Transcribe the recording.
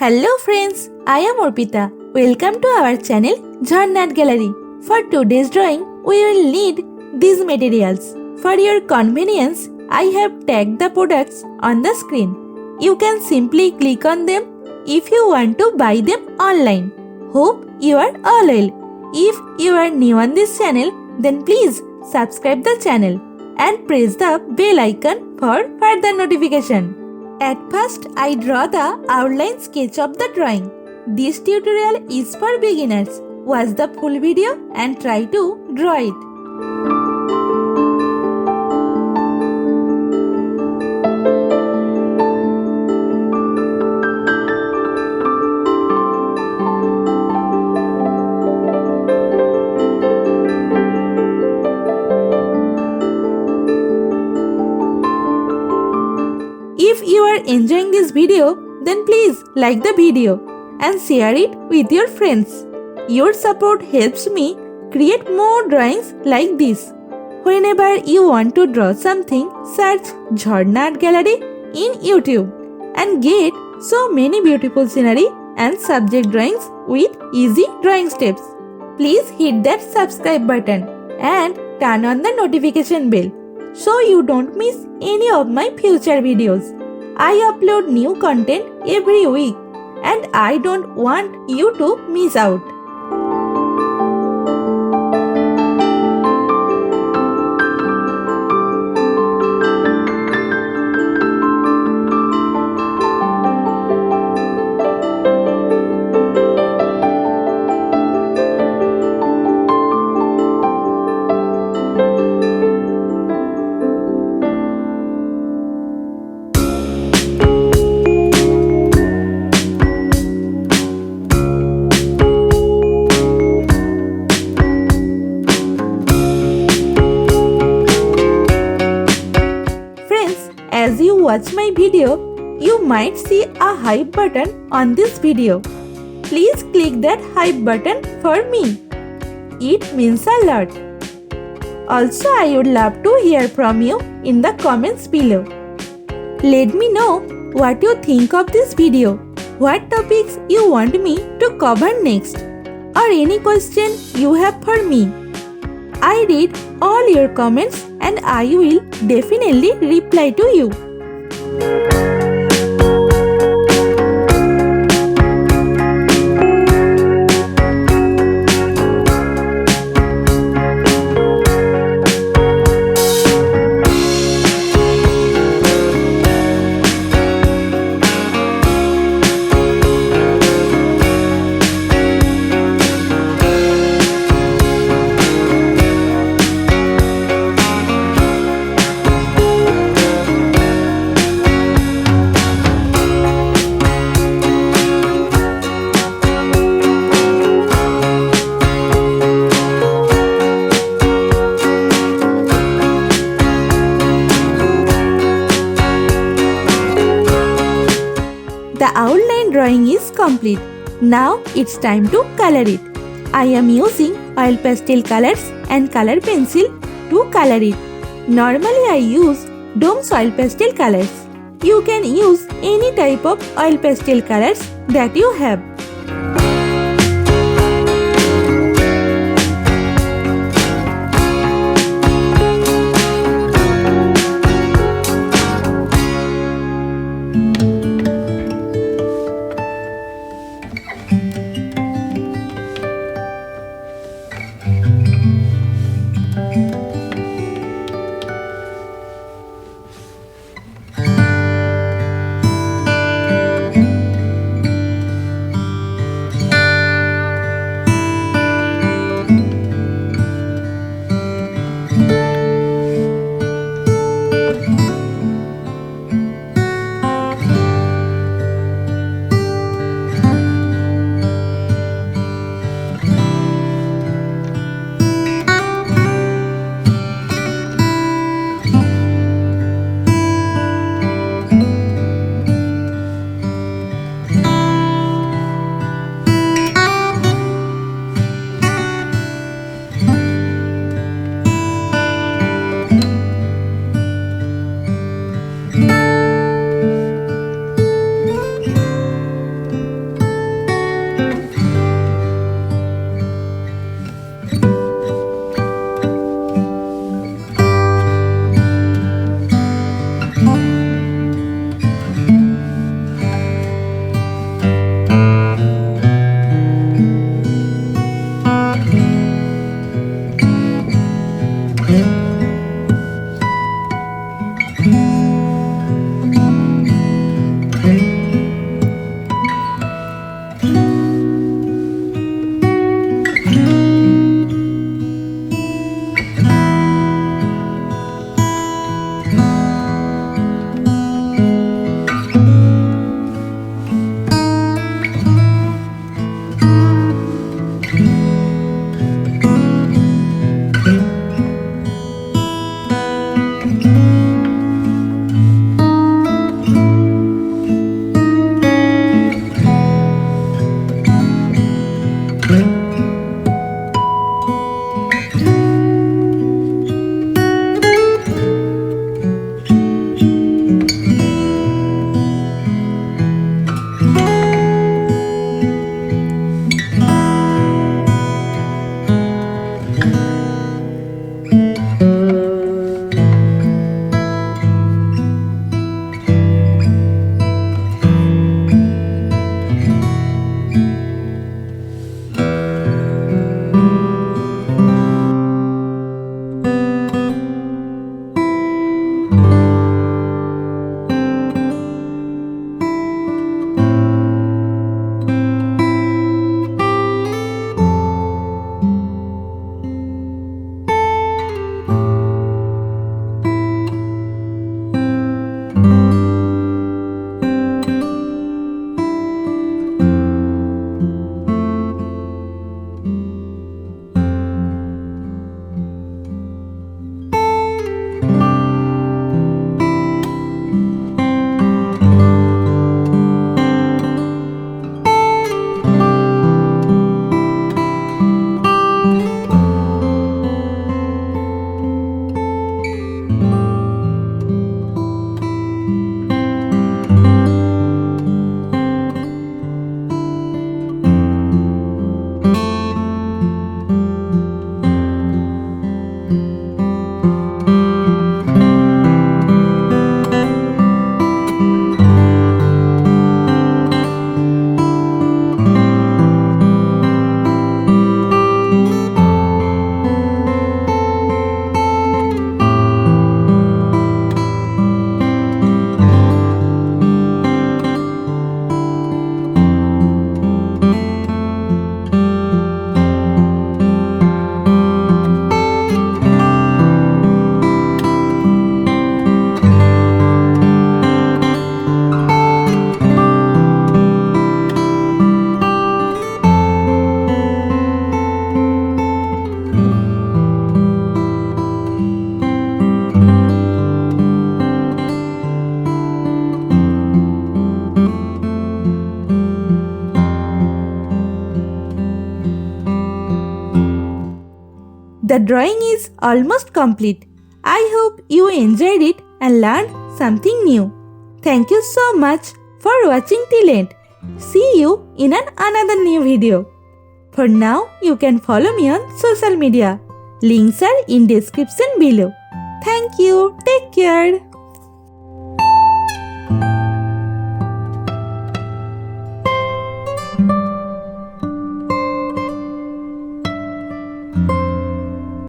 Hello friends, I am Arpita. Welcome to our channel Jharna Gallery. For today's drawing, we will need these materials. For your convenience, I have tagged the products on the screen. You can simply click on them if you want to buy them online. Hope you are all well. If you are new on this channel, then please subscribe the channel and press the bell icon for further notification. At first, I draw the outline sketch of the drawing. This tutorial is for beginners. Watch the full video and try to draw it. If you are enjoying this video, then please like the video and share it with your friends. Your support helps me create more drawings like this. Whenever you want to draw something, search Jharna Gallery in YouTube and get so many beautiful scenery and subject drawings with easy drawing steps. Please hit that subscribe button and turn on the notification bell so you don't miss any of my future videos. I upload new content every week and I don't want you to miss out. As you watch my video, you might see a hype button on this video. Please click that hype button for me. It means a lot. Also, I would love to hear from you in the comments below. Let me know what you think of this video, what topics you want me to cover next, or any question you have for me. I read all your comments and I will definitely reply to you. The outline drawing is complete. Now it's time to color it. I am using oil pastel colors and color pencil to color it. Normally I use Dome's oil pastel colors. You can use any type of oil pastel colors that you have. The drawing is almost complete. I hope you enjoyed it and learned something new. Thank you so much for watching till end. See you in another new video. For now, you can follow me on social media. Links are in description below. Thank you. Take care.